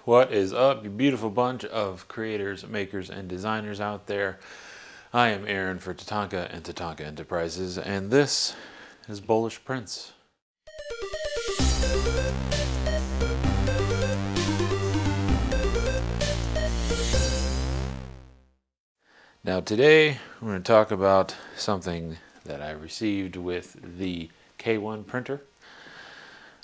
What is up, you beautiful bunch of creators, makers, and designers out there? I am Aaron for Tatanka and Tatanka Enterprises, and this is Bullish Prince. Now today, we're going to talk about something that I received with the K1 printer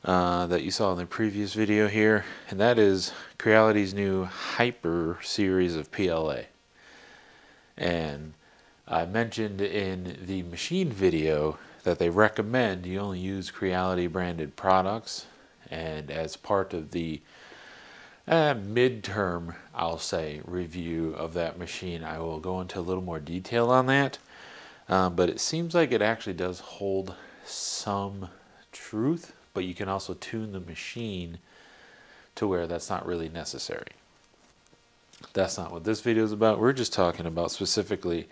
that you saw in the previous video here, and that is Creality's new Hyper series of PLA. And I mentioned in the machine video that they recommend you only use Creality branded products, and as part of the midterm, I'll say, review of that machine, I will go into a little more detail on that. But it seems like it actually does hold some truth, but you can also tune the machine to where that's not really necessary. That's not what this video is about. We're just talking about specifically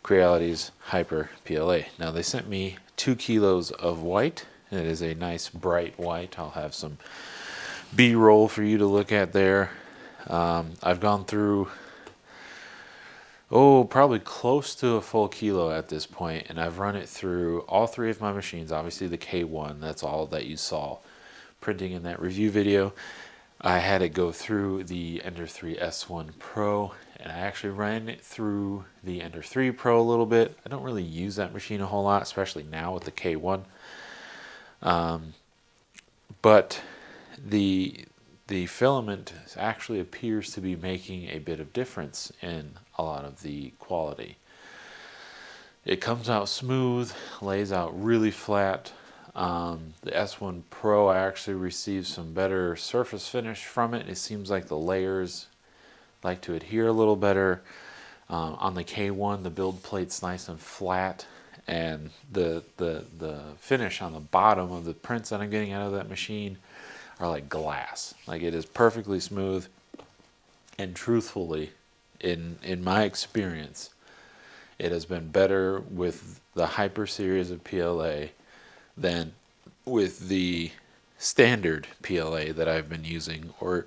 Creality's Hyper PLA. Now they sent me 2 kilos of white. It is a nice bright white. I'll have some B-roll for you to look at there. I've gone through probably close to a full kilo at this point, and I've run it through all 3 of my machines. Obviously the K1, that's all that you saw printing in that review video. I had it go through the Ender 3 S1 Pro, and I actually ran it through the Ender 3 Pro a little bit. I don't really use that machine a whole lot, especially now with the K1. But the filament actually appears to be making a bit of difference in a lot of the quality. It comes out smooth, lays out really flat. The S1 Pro, I actually received some better surface finish from it. It seems like the layers like to adhere a little better. On the K1, the build plate's nice and flat, and the finish on the bottom of the prints that I'm getting out of that machine are like glass. Like, it is perfectly smooth, and truthfully, in my experience, it has been better with the Hyper series of PLA than with the standard PLA that I've been using, or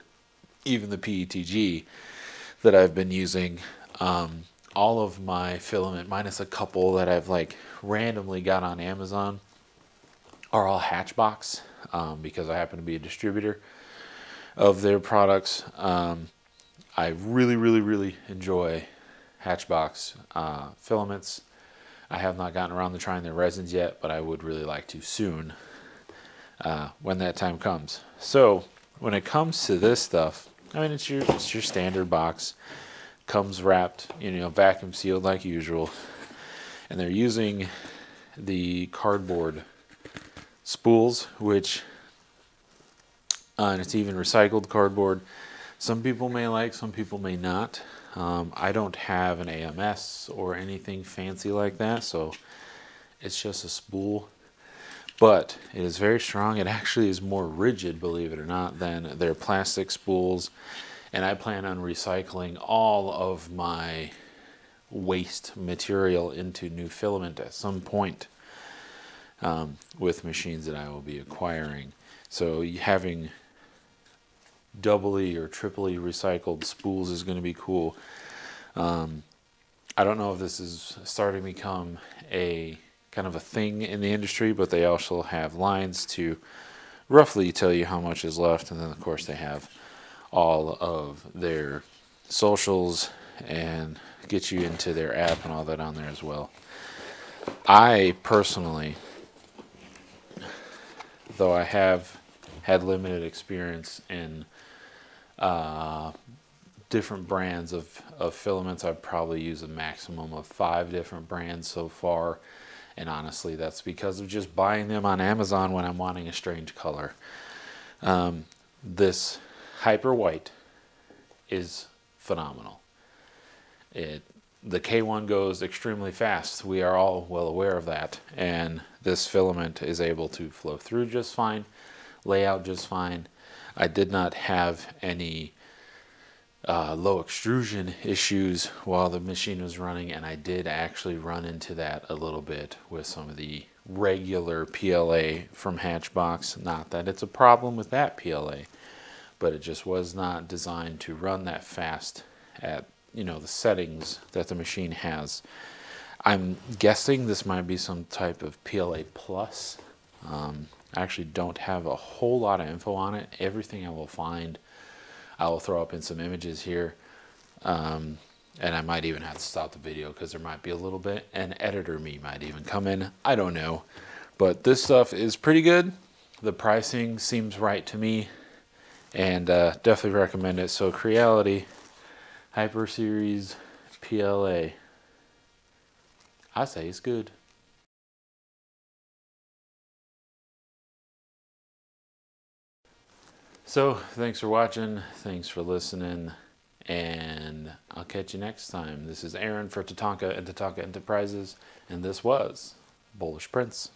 even the PETG that I've been using. All of my filament, minus a couple that I've like randomly got on Amazon, are all Hatchbox, because I happen to be a distributor of their products. I really enjoy Hatchbox filaments. I have not gotten around to trying their resins yet, but I would really like to soon when that time comes. So when it comes to this stuff, I mean, it's your standard box. Comes wrapped, vacuum sealed like usual, and they're using the cardboard spools, which and it's even recycled cardboard. Some people may like, some people may not. I don't have an AMS or anything fancy like that, so it's just a spool, but it is very strong. It actually is more rigid, believe it or not, than their plastic spools, and I plan on recycling all of my waste material into new filament at some point with machines that I will be acquiring. So having doubly or triply recycled spools is going to be cool. I don't know if this is starting to become a kind of a thing in the industry, but they also have lines to roughly tell you how much is left, and then of course they have all of their socials and get you into their app and all that on there as well. I personally, though I have had limited experience in different brands of filaments, I've probably used a maximum of 5 different brands so far, and honestly that's because of just buying them on Amazon when I'm wanting a strange color. This Hyper White is phenomenal. The K1 goes extremely fast. We are all well aware of that, and this filament is able to flow through just fine, lay out just fine. I did not have any low extrusion issues while the machine was running, and I did actually run into that a little bit with some of the regular PLA from Hatchbox. Not that it's a problem with that PLA, but it just was not designed to run that fast at, you know, the settings that the machine has. I'm guessing this might be some type of PLA plus. I actually don't have a whole lot of info on it. Everything I will find, I will throw up in some images here. And I might even have to stop the video because there might be a little bit. And editor me might even come in. I don't know. But this stuff is pretty good. The pricing seems right to me. And definitely recommend it. So Creality Hyper Series PLA. I say it's good. So thanks for watching. Thanks for listening. And I'll catch you next time. This is Aaron for Tatanka and Tatanka Enterprises. And this was Bullish Prince.